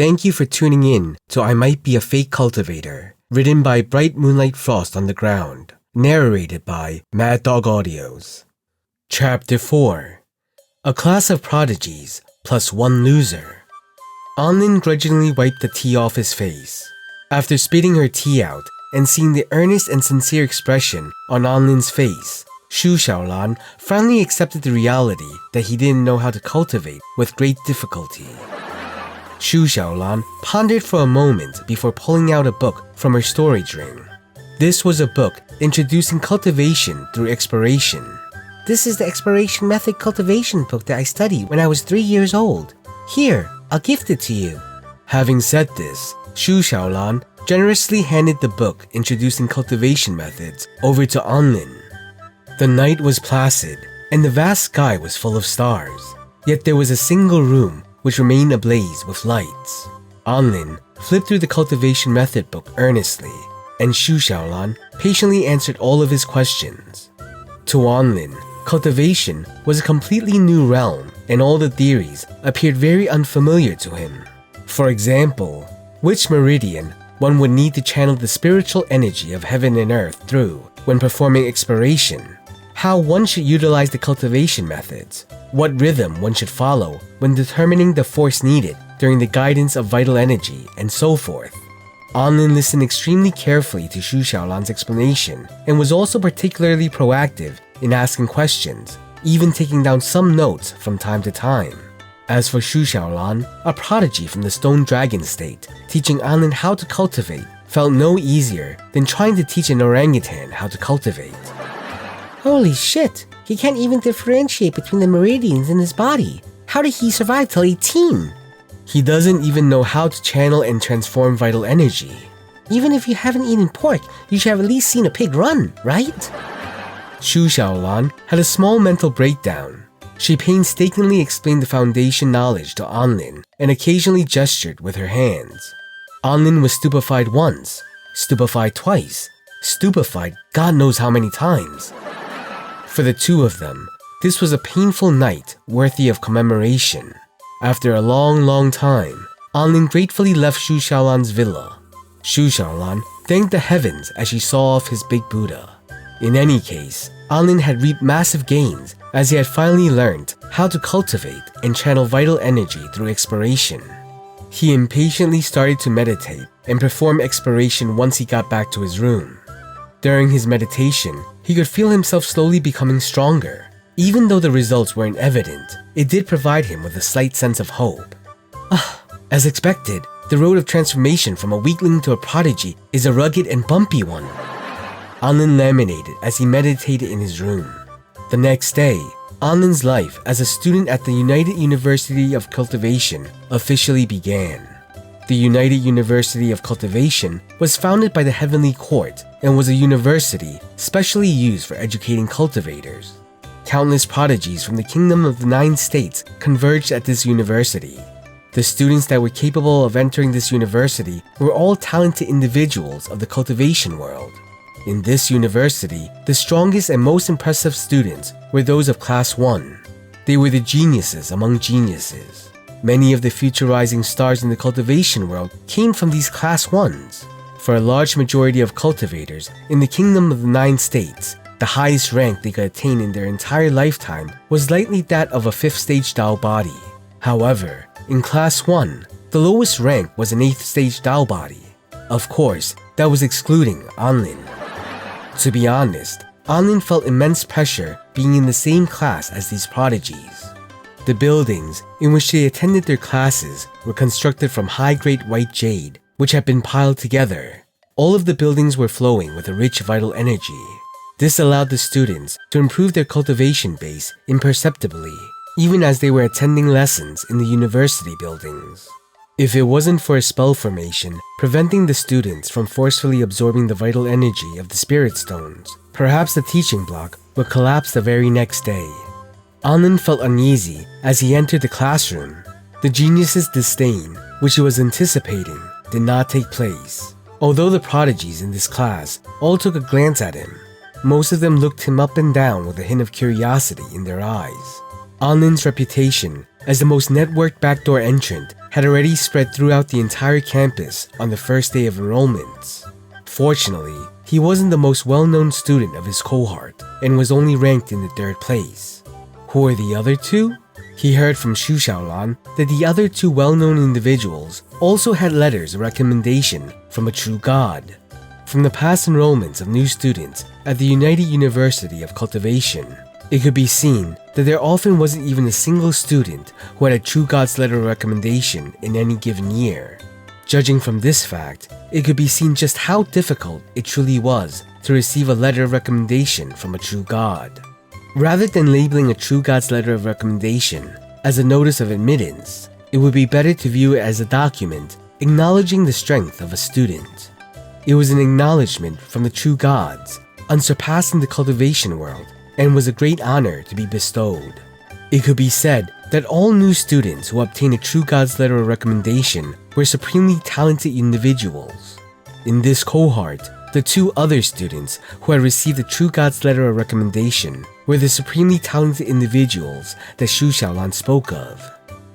Thank you for tuning in to I Might Be a Fake Cultivator, written by Bright Moonlight Frost on the Ground, narrated by Mad Dog Audios. Chapter 4. A Class of Prodigies plus One Loser. An Lin grudgingly wiped the tea off his face. After spitting her tea out and seeing the earnest and sincere expression on An Lin's face, Xu Xiaolan finally accepted the reality that he didn't know how to cultivate with great difficulty. Xu Xiaolan pondered for a moment before pulling out a book from her storage ring. This was a book introducing cultivation through expiration. This is the expiration method cultivation book that I studied when I was 3 years old. Here, I'll gift it to you. Having said this, Xu Xiaolan generously handed the book introducing cultivation methods over to An Lin. The night was placid, and the vast sky was full of stars. Yet there was a single room which remained ablaze with lights. An Lin flipped through the cultivation method book earnestly, and Xu Xiaolan patiently answered all of his questions. To An Lin, cultivation was a completely new realm, and all the theories appeared very unfamiliar to him. For example, which meridian one would need to channel the spiritual energy of heaven and earth through when performing expiration, how one should utilize the cultivation methods, what rhythm one should follow when determining the force needed during the guidance of vital energy, and so forth. An Lin listened extremely carefully to Xu Xiaolan's explanation and was also particularly proactive in asking questions, even taking down some notes from time to time. As for Xu Xiaolan, a prodigy from the Stone Dragon State, teaching An Lin how to cultivate felt no easier than trying to teach an orangutan how to cultivate. Holy shit, he can't even differentiate between the meridians in his body. How did he survive till 18? He doesn't even know how to channel and transform vital energy. Even if you haven't eaten pork, you should have at least seen a pig run, right? Xu Xiaolan had a small mental breakdown. She painstakingly explained the foundation knowledge to An Lin and occasionally gestured with her hands. An Lin was stupefied once, stupefied twice, stupefied God knows how many times. For the two of them, this was a painful night worthy of commemoration. After a long time, An Lin gratefully left Xu Xiaolan's villa. Xu Xiaolan thanked the heavens as she saw off his big Buddha. In any case, An Lin had reaped massive gains as he had finally learned how to cultivate and channel vital energy through expiration. He impatiently started to meditate and perform expiration once he got back to his room. During his meditation, he could feel himself slowly becoming stronger. Even though the results weren't evident, it did provide him with a slight sense of hope. As expected, the road of transformation from a weakling to a prodigy is a rugged and bumpy one. An Lin laminated as he meditated in his room. The next day, An Lin's life as a student at the United University of Cultivation officially began. The United University of Cultivation was founded by the Heavenly Court and was a university specially used for educating cultivators. Countless prodigies from the Kingdom of the 9 States converged at this university. The students that were capable of entering this university were all talented individuals of the cultivation world. In this university, the strongest and most impressive students were those of Class 1. They were the geniuses among geniuses. Many of the future rising stars in the cultivation world came from these Class 1s. For a large majority of cultivators in the Kingdom of the 9 States, the highest rank they could attain in their entire lifetime was likely that of a 5th stage Dao body. However, in Class 1, the lowest rank was an 8th stage Dao body. Of course, that was excluding An Lin. To be honest, An Lin felt immense pressure being in the same class as these prodigies. The buildings in which they attended their classes were constructed from high-grade white jade, which had been piled together. All of the buildings were flowing with a rich vital energy. This allowed the students to improve their cultivation base imperceptibly, even as they were attending lessons in the university buildings. If it wasn't for a spell formation preventing the students from forcefully absorbing the vital energy of the spirit stones, perhaps the teaching block would collapse the very next day. An Lin felt uneasy as he entered the classroom. The genius's disdain, which he was anticipating, did not take place. Although the prodigies in this class all took a glance at him, most of them looked him up and down with a hint of curiosity in their eyes. An Lin's reputation as the most networked backdoor entrant had already spread throughout the entire campus on the first day of enrollments. Fortunately, he wasn't the most well-known student of his cohort and was only ranked in the 3rd place. Who are the other two? He heard from Xu Xiaolan that the other two well-known individuals also had letters of recommendation from a true god. From the past enrollments of new students at the United University of Cultivation, it could be seen that there often wasn't even a single student who had a true god's letter of recommendation in any given year. Judging from this fact, it could be seen just how difficult it truly was to receive a letter of recommendation from a true god. Rather than labeling a true god's letter of recommendation as a notice of admittance, it would be better to view it as a document acknowledging the strength of a student. It was an acknowledgement from the true gods, unsurpassed in the cultivation world, and was a great honor to be bestowed. It could be said that all new students who obtained a true god's letter of recommendation were supremely talented individuals. In this cohort, the two other students who had received the true god's letter of recommendation were the supremely talented individuals that Xu Xiaolan spoke of.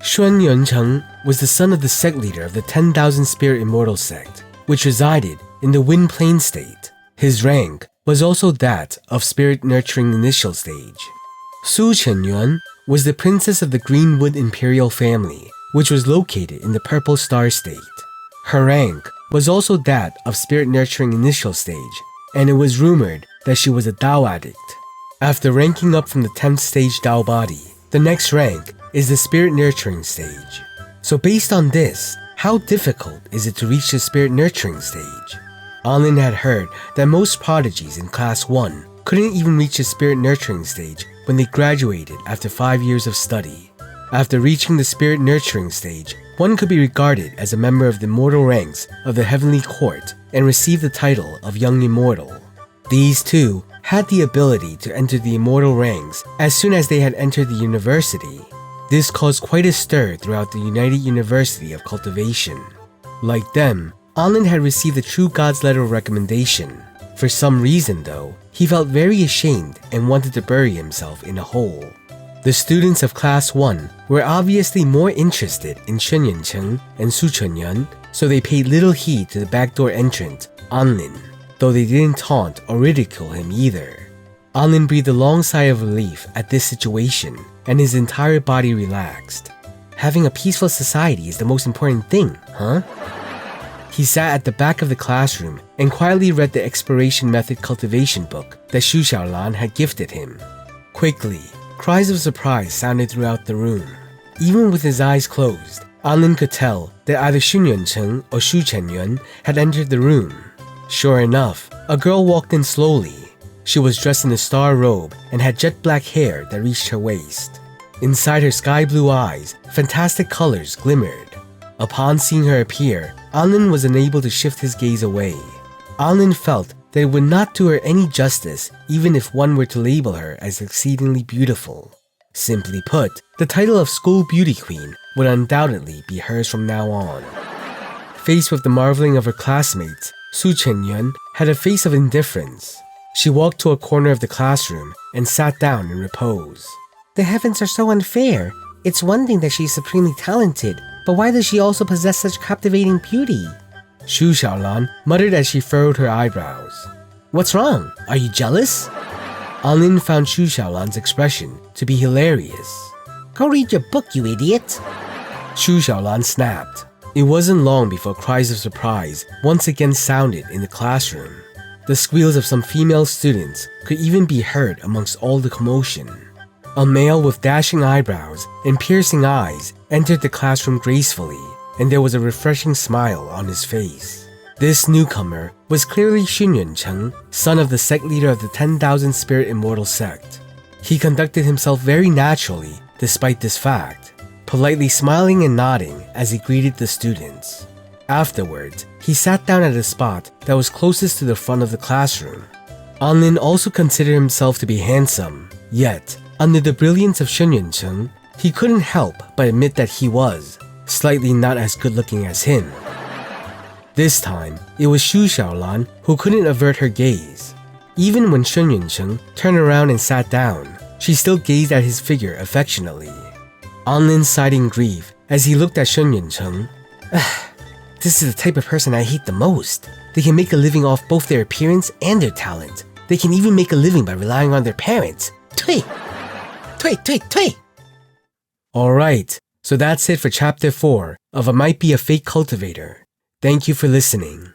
Xuan Yuancheng was the son of the sect leader of the 10,000 Spirit Immortal sect, which resided in the Wind Plain state. His rank was also that of Spirit Nurturing Initial stage. Su Chenyuan was the princess of the Greenwood Imperial family, which was located in the Purple Star state. Her rank was also that of Spirit Nurturing Initial stage, and it was rumored that she was a Dao addict. After ranking up from the 10th stage Dao body, the next rank is the Spirit Nurturing stage. So based on this, how difficult is it to reach the Spirit Nurturing stage? An Lin had heard that most prodigies in Class 1 couldn't even reach the Spirit Nurturing stage when they graduated after 5 years of study. After reaching the Spirit Nurturing stage, one could be regarded as a member of the immortal ranks of the Heavenly Court and receive the title of Young Immortal. These two had the ability to enter the immortal ranks as soon as they had entered the university. This caused quite a stir throughout the United University of Cultivation. Like them, An Lin had received the true god's letter of recommendation. For some reason though, he felt very ashamed and wanted to bury himself in a hole. The students of Class 1 were obviously more interested in Shen Yancheng and Su Chenyuan, so they paid little heed to the backdoor entrant, An Lin, though they didn't taunt or ridicule him either. An Lin breathed a long sigh of relief at this situation, and his entire body relaxed. Having a peaceful society is the most important thing, huh? He sat at the back of the classroom and quietly read the Exploration Method Cultivation book that Xu Xiaolan had gifted him. Quickly, cries of surprise sounded throughout the room. Even with his eyes closed, An Lin could tell that either Xun Yuancheng or Xu Chenyuan had entered the room. Sure enough, a girl walked in slowly. She was dressed in a star robe and had jet black hair that reached her waist. Inside her sky blue eyes, fantastic colors glimmered. Upon seeing her appear, An Lin was unable to shift his gaze away. An Lin felt that it would not do her any justice even if one were to label her as exceedingly beautiful. Simply put, the title of School Beauty Queen would undoubtedly be hers from now on. Faced with the marveling of her classmates, Su Chenyuan had a face of indifference. She walked to a corner of the classroom and sat down in repose. The heavens are so unfair. It's one thing that she's supremely talented, but why does she also possess such captivating beauty? Xu Xiaolan muttered as she furrowed her eyebrows. What's wrong? Are you jealous? An Lin found Xu Xiaolan's expression to be hilarious. Go read your book, you idiot! Xu Xiaolan snapped. It wasn't long before cries of surprise once again sounded in the classroom. The squeals of some female students could even be heard amongst all the commotion. A male with dashing eyebrows and piercing eyes entered the classroom gracefully, and there was a refreshing smile on his face. This newcomer was clearly Xun Yuancheng, son of the sect leader of the 10,000 Spirit Immortal sect. He conducted himself very naturally despite this fact, politely smiling and nodding as he greeted the students. Afterwards, he sat down at a spot that was closest to the front of the classroom. An Lin also considered himself to be handsome, yet, under the brilliance of Shen Yuancheng, he couldn't help but admit that he was slightly not as good looking as him. This time, it was Xu Xiaolan who couldn't avert her gaze. Even when Shen Yuancheng turned around and sat down, she still gazed at his figure affectionately. An Lin sighed in grief as he looked at Shen Yuncheng. This is the type of person I hate the most. They can make a living off both their appearance and their talent. They can even make a living by relying on their parents. Tui! Alright, so that's it for Chapter 4 of I Might Be a Fake Cultivator. Thank you for listening.